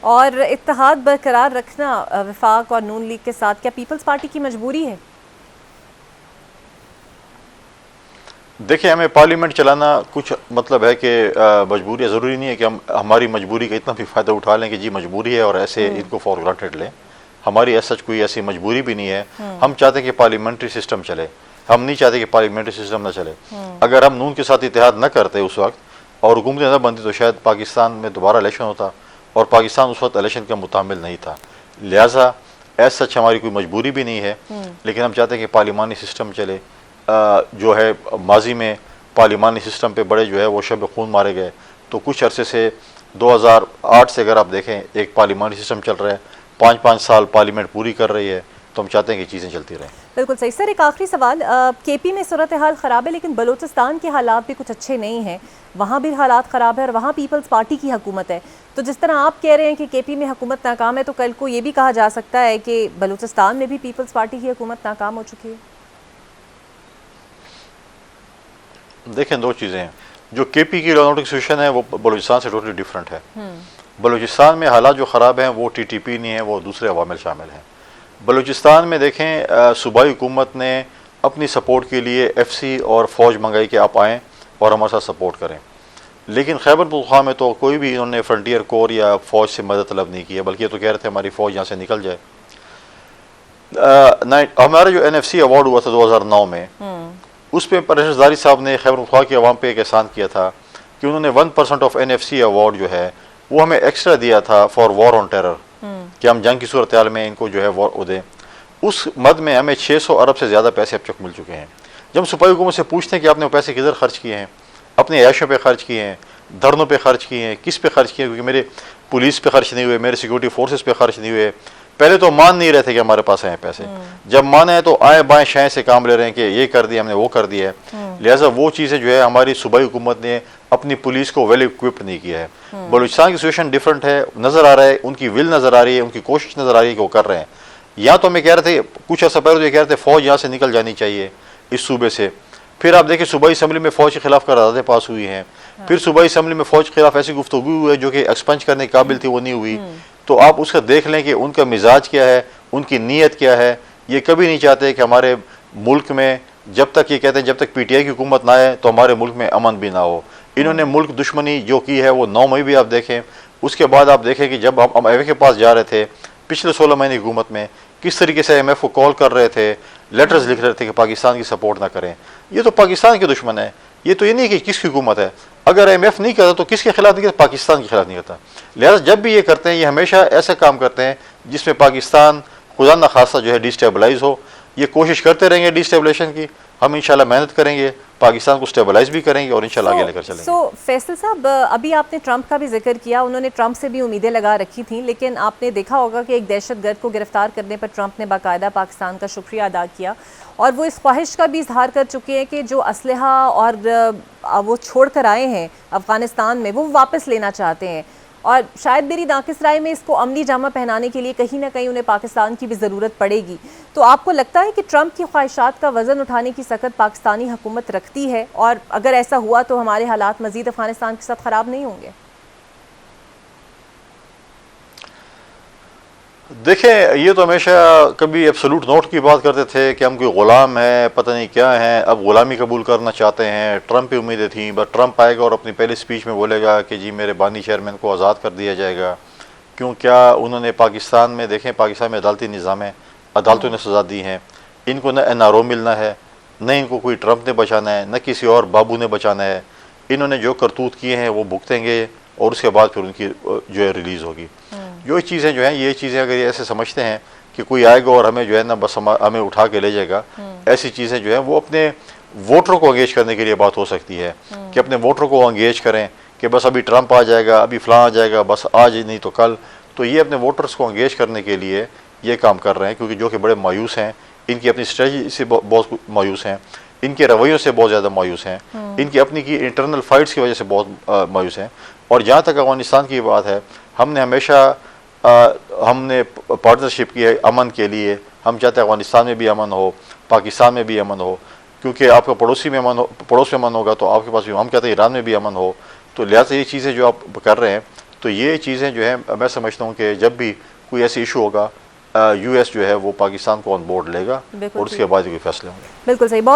और इत्तेहाद बरकरार रखना वफाक और नून लीग के साथ क्या पीपल्स पार्टी की मजबूरी है? देखिए, हमें पार्लियामेंट चलाना कुछ मतलब है कि मजबूरी, ज़रूरी नहीं है कि हम हमारी मजबूरी का इतना भी फ़ायदा उठा लें कि जी मजबूरी है और ऐसे इनको फॉर ग्रांटेड लें। हमारी ऐसा कोई ऐसी मजबूरी भी नहीं है। हम चाहते हैं कि पार्लियामेंट्री सिस्टम चले, हम नहीं चाहते कि पार्लियामेंट्री सिस्टम न चले। अगर हम नून के साथ इत्तेहाद न करते उस वक्त और हुकूमतें न बनती तो शायद पाकिस्तान में दोबारा इलेक्शन होता और पाकिस्तान उस वक्त इलेक्शन का मुतामिल नहीं था। लिहाजा ऐसा सच हमारी कोई मजबूरी भी नहीं है, लेकिन हम चाहते हैं कि पार्लिमानी सिस्टम चले। जो है माजी में पार्लिमानी सिस्टम पे बड़े जो है वो शब खून मारे गए, तो कुछ अरसे से 2008 से अगर आप देखें एक पार्लिमानी सिस्टम चल रहा है, 5-5 साल पार्लियामेंट पूरी कर रही है, तो हम चाहते हैं कि चीज़ें चलती रहें। बिल्कुल सही सर। एक आखिरी सवाल, केपी में सूरत हाल ख़राब है लेकिन बलूचिस्तान के हालात भी कुछ अच्छे नहीं हैं, वहाँ भी हालात ख़राब है और वहाँ पीपल्स पार्टी की हुकूमत है। तो जिस तरह आप कह रहे हैं कि केपी में हुकूमत नाकाम है, तो कल को ये भी कहा जा सकता है कि बलूचिस्तान में भी पीपल्स पार्टी की हुकूमत नाकाम हो चुकी है। देखें, दो चीज़ें हैं। जो केपी की लॉ नोटिक सिचुएशन है वो बलूचिस्तान से टोटली डिफरेंट है। बलूचिस्तान में हालात जो ख़राब हैं वो टीटीपी नहीं है, वो दूसरे अवामिल शामिल हैं। बलूचिस्तान में देखें, सूबाई हुकूमत ने अपनी सपोर्ट के लिए एफसी और फ़ौज मंगाई कि आप आएँ और हमारे साथ सपोर्ट करें, लेकिन खैबर पख्तूनख्वा में तो कोई भी इन्होंने फ्रंटियर कोर या फ़ौज से मदद तलब नहीं की है, बल्कि ये तो कह रहे थे हमारी फ़ौज यहाँ से निकल जाए। हमारा जो NFC अवार्ड हुआ था 2009 में, उस पर परवेज़ ज़ारी साहब ने खैबर पख्तूनख्वा की आवाम पे एक एहसान किया था कि उन्होंने 1% ऑफ NFC अवार्ड जो है वो हमें एक्स्ट्रा दिया था फॉर वॉर ऑन टेरर, कि हम जंग की सूरत हाल में इनको जो है वॉर दें। उस मद में हमें 600 अरब से ज़्यादा पैसे अब तक मिल चुके हैं। जब हम सूबाई हुकूमत से पूछते हैं कि आपने वो पैसे किधर खर्च किए हैं, अपने ऐशों पे खर्च किए हैं, धरनों पे खर्च किए हैं, किस पे खर्च किए हैं, क्योंकि मेरे पुलिस पे खर्च नहीं हुए, मेरे सिक्योरिटी फोर्सेस पे खर्च नहीं हुए। पहले तो मान नहीं रहे थे कि हमारे पास आए पैसे, जब माने हैं तो आए बाएं शाएं से काम ले रहे हैं कि ये कर दिया हमने, वो कर दिया है। लिहाजा वो चीज़ें जो है हमारी सूबाई हुकूमत ने अपनी पुलिस को वेल इक्विप्ड नहीं किया है। बलूचिस्तान की सिचुएशन डिफरेंट है, नज़र आ रहा है, उनकी विल नज़र आ रही है, उनकी कोशिश नज़र आ रही है कि वो कर रहे हैं। या तो हमें कह रहे थे कुछ अर्सा पहले, तो ये कह रहे थे फ़ौज यहाँ से निकल जानी चाहिए इस सूबे से। फिर आप देखिए सूबाई असम्बली में फ़ौज के खिलाफ करारदादें पास हुई हैं। फिर सूबाई असम्बली में फ़ौज के खिलाफ ऐसी गुफ्तगू हुई है जो कि एक्सपंज करने के काबिल थी, वो नहीं हुई। तो आप उसका देख लें कि उनका मिजाज क्या है, उनकी नीयत क्या है। ये कभी नहीं चाहते कि हमारे मुल्क में, जब तक ये कहते हैं जब तक PTI की हुकूमत ना आए तो हमारे मुल्क में अमन भी ना हो। इन्होंने मुल्क दुश्मनी जो की है वो 9 मई भी आप देखें। उसके बाद आप देखें कि जब हम IMF के पास जा रहे थे पिछले 16 महीने की हुकूमत में, किस तरीके से IMF को कॉल कर रहे थे, लेटर्स लिख रहे थे कि पाकिस्तान की सपोर्ट ना करें। ये तो पाकिस्तान के दुश्मन है, ये तो ये नहीं कि किसकी हुकूमत है। अगर IMF नहीं करता तो किसके खिलाफ नहीं करता, पाकिस्तान के खिलाफ नहीं करता। लिहाजा जब भी ये करते हैं ये हमेशा ऐसा काम करते हैं जिसमें पाकिस्तान खुदा न खासा जो है डिस्टेबलाइज हो। ये कोशिश करते रहेंगे डिस्टेबलाइजेशन की, हम इंशाल्लाह मेहनत करेंगे, पाकिस्तान को स्टेबलाइज भी करेंगे और इंशाल्लाह आगे लेकर चलेंगे। फैसल साहब, अभी आपने ट्रंप का भी जिक्र किया, उन्होंने ट्रंप से भी उम्मीदें लगा रखी थी, लेकिन आपने देखा होगा कि एक दहशतगर्द को गिरफ्तार करने पर ट्रंप ने बाकायदा पाकिस्तान का शुक्रिया अदा किया और वो इस ख्वाहिश का भी इजहार कर चुके हैं कि जो असलहा और वो छोड़ कर आए हैं अफ़गानिस्तान में वो वापस लेना चाहते हैं। और शायद मेरी नाकिस राय में इसको अमली जामा पहनाने के लिए कहीं ना कहीं उन्हें पाकिस्तान की भी ज़रूरत पड़ेगी। तो आपको लगता है कि ट्रंप की ख्वाहिशात का वज़न उठाने की सकत पाकिस्तानी हुकूमत रखती है, और अगर ऐसा हुआ तो हमारे हालात मज़ीद अफ़गानिस्तान के साथ ख़राब नहीं होंगे? देखें, ये तो हमेशा कभी एब्सोल्यूट नोट की बात करते थे कि हम कोई ग़ुलाम है, पता नहीं क्या है, अब ग़ुलामी कबूल करना चाहते हैं। ट्रंप की उम्मीदें थी, बस ट्रंप आएगा और अपनी पहली स्पीच में बोलेगा कि जी मेरे बानी चेयरमैन को आज़ाद कर दिया जाएगा। क्यों, क्या उन्होंने पाकिस्तान में, देखें पाकिस्तान में अदालती निज़ाम है, अदालतों ने सज़ा दी हैं। इनको न NRO मिलना है, न इनको कोई ट्रंप ने बचाना है, न किसी और बाबू ने बचाना है। इन्होंने जो करतूत किए हैं वो भुगतेंगे और उसके बाद फिर उनकी जो है रिलीज़ होगी। जो चीज़ें जो हैं, ये चीज़ें अगर ये ऐसे समझते हैं कि कोई आएगा और हमें जो है ना बस हमें उठा के ले जाएगा, ऐसी चीज़ें जो है वो अपने वोटरों को एंगेज करने के लिए बात हो सकती है कि अपने वोटरों को एंगेज करें कि बस अभी ट्रंप आ जाएगा, अभी फलां आ जाएगा, बस आज नहीं तो कल। तो ये अपने वोटर्स को एंगेज करने के लिए ये काम कर रहे हैं, क्योंकि जो कि बड़े मायूस हैं, इनकी अपनी स्ट्रेटजी से बहुत मायूस हैं, इनके रवैयों से बहुत ज़्यादा मायूस हैं, इनकी अपनी की इंटरनल फाइट्स की वजह से बहुत मायूस हैं। और जहाँ तक अफगानिस्तान की बात है, हमने हमेशा हमने पार्टनरशिप की है अमन के लिए। हम चाहते हैं अफगानिस्तान में भी अमन हो, पाकिस्तान में भी अमन हो, क्योंकि आपका पड़ोसी में अमन हो, पड़ोस में अमन होगा तो आपके पास भी, हम कहते हैं ईरान में भी अमन हो। तो लिहाजा ये चीज़ें जो आप कर रहे हैं, तो ये चीज़ें जो है मैं समझता हूँ कि जब भी कोई ऐसी इशू होगा यूएस जो है वो पाकिस्तान को ऑन बोर्ड लेगा बिल्कुल और उसके ठीक। बाद कोई फैसले होंगे। बिल्कुल सही। बहुत